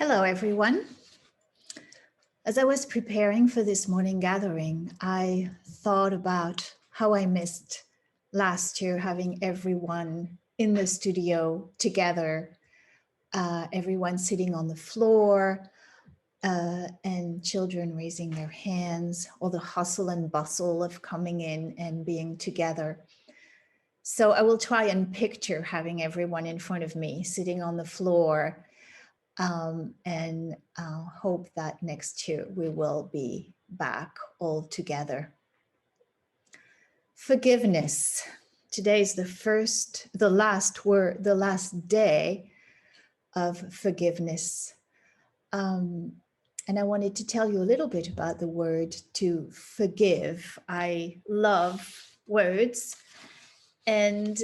Hello, everyone. As I was preparing for this morning gathering, I thought about how I missed last year having everyone in the studio together, everyone sitting on the floor, and children raising their hands, all the hustle and bustle of coming in and being together. So I will try and picture having everyone in front of me sitting on the floor, and hope that next year we will be back all together. Forgiveness. Today is the last day of forgiveness. And I wanted to tell you a little bit about the word to forgive. I love words. And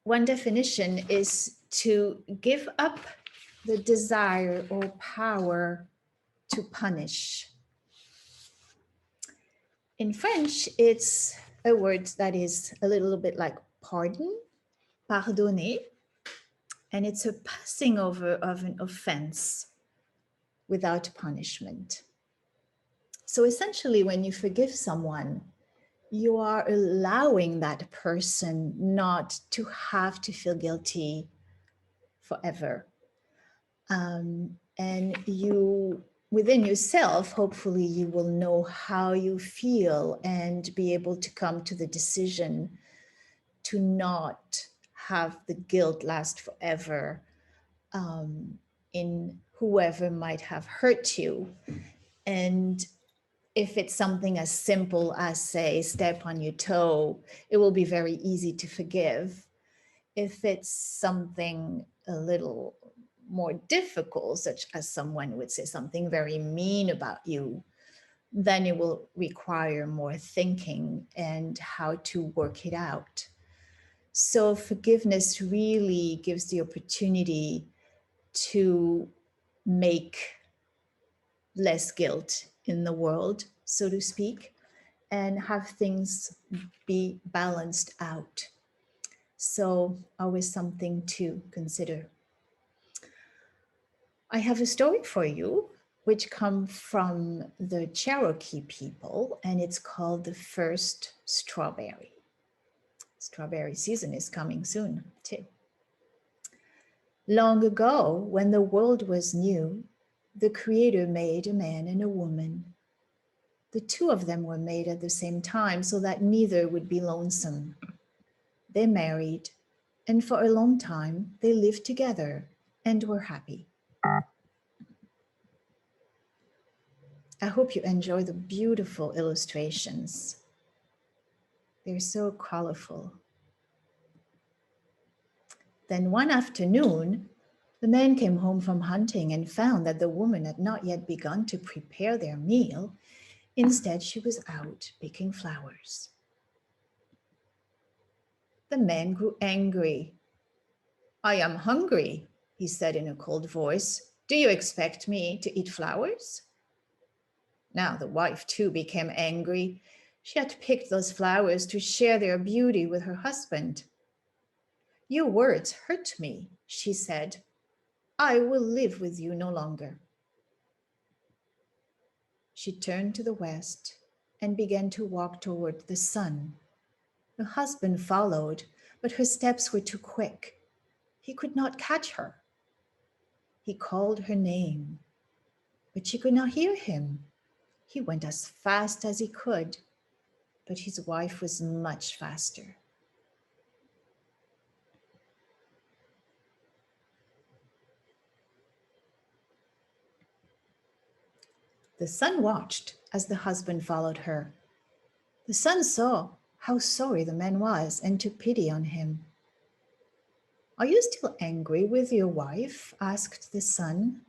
one definition is to give up the desire or power to punish. In French, it's a word that is a little bit like pardon, pardonner, and it's a passing over of an offense without punishment. So essentially, when you forgive someone, you are allowing that person not to have to feel guilty forever. And you, within yourself, hopefully you will know how you feel and be able to come to the decision to not have the guilt last forever in whoever might have hurt you. And if it's something as simple as, say, step on your toe, it will be very easy to forgive. If it's something a little more difficult, such as someone would say something very mean about you, then it will require more thinking and how to work it out. So forgiveness really gives the opportunity to make less guilt in the world, so to speak, and have things be balanced out. So always something to consider. I have a story for you, which comes from the Cherokee people, and it's called The First Strawberry. Strawberry season is coming soon, too. Long ago, when the world was new, the Creator made a man and a woman. The two of them were made at the same time so that neither would be lonesome. They married, and for a long time, they lived together and were happy. I hope you enjoy the beautiful illustrations. They're so colorful. Then one afternoon, the man came home from hunting and found that the woman had not yet begun to prepare their meal. Instead, she was out picking flowers. The man grew angry. "I am hungry," he said in a cold voice. "Do you expect me to eat flowers?" Now the wife too became angry. She had picked those flowers to share their beauty with her husband. "Your words hurt me," she said. "I will live with you no longer." She turned to the west and began to walk toward the sun. Her husband followed, but her steps were too quick. He could not catch her. He called her name, but she could not hear him. He went as fast as he could, but his wife was much faster. The sun watched as the husband followed her. The sun saw how sorry the man was and took pity on him. "Are you still angry with your wife?" asked the sun.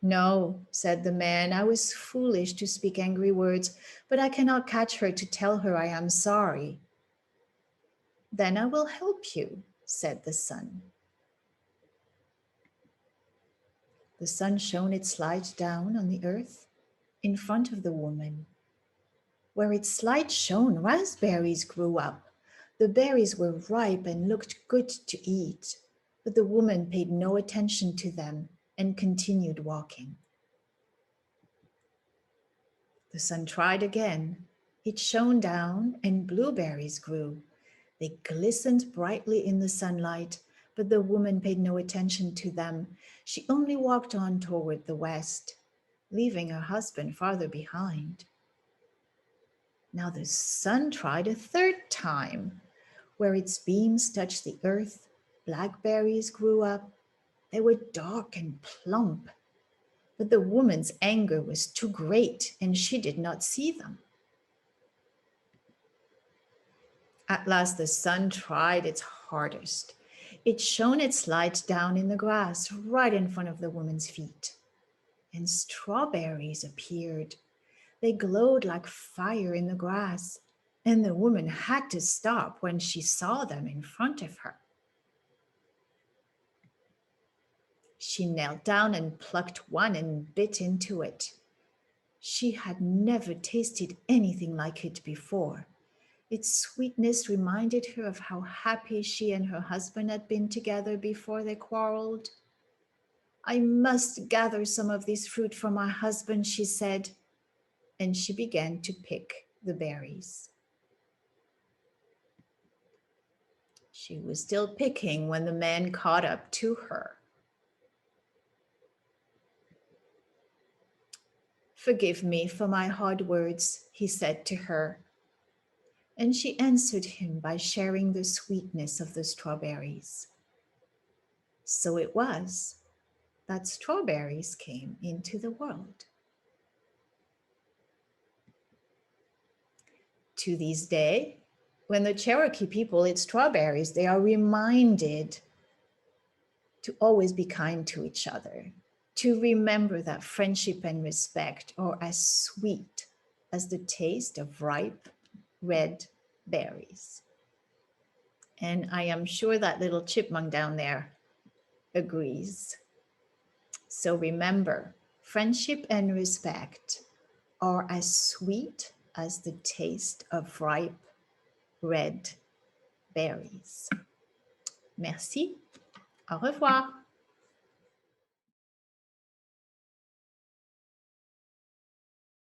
"No," said the man, "I was foolish to speak angry words, but I cannot catch her to tell her I am sorry." "Then I will help you," said the sun. The sun shone its light down on the earth in front of the woman. Where its light shone, raspberries grew up. The berries were ripe and looked good to eat, but the woman paid no attention to them. and continued walking. The sun tried again. It shone down and blueberries grew. They glistened brightly in the sunlight, but the woman paid no attention to them. She only walked on toward the west, leaving her husband farther behind. Now the sun tried a third time. Where its beams touched the earth, blackberries grew up. They were dark and plump, but the woman's anger was too great and she did not see them. At last the sun tried its hardest. It shone its light down in the grass right in front of the woman's feet. And strawberries appeared. They glowed like fire in the grass, and the woman had to stop when she saw them in front of her. She knelt down and plucked one and bit into it. She had never tasted anything like it before. Its sweetness reminded her of how happy she and her husband had been together before they quarreled. "I must gather some of this fruit for my husband," she said, and she began to pick the berries. She was still picking when the man caught up to her. "Forgive me for my hard words," he said to her. And she answered him by sharing the sweetness of the strawberries. So it was that strawberries came into the world. To this day, when the Cherokee people eat strawberries, they are reminded to always be kind to each other, to remember that friendship and respect are as sweet as the taste of ripe red berries. And I am sure that little chipmunk down there agrees. So remember, friendship and respect are as sweet as the taste of ripe red berries. Merci. Au revoir.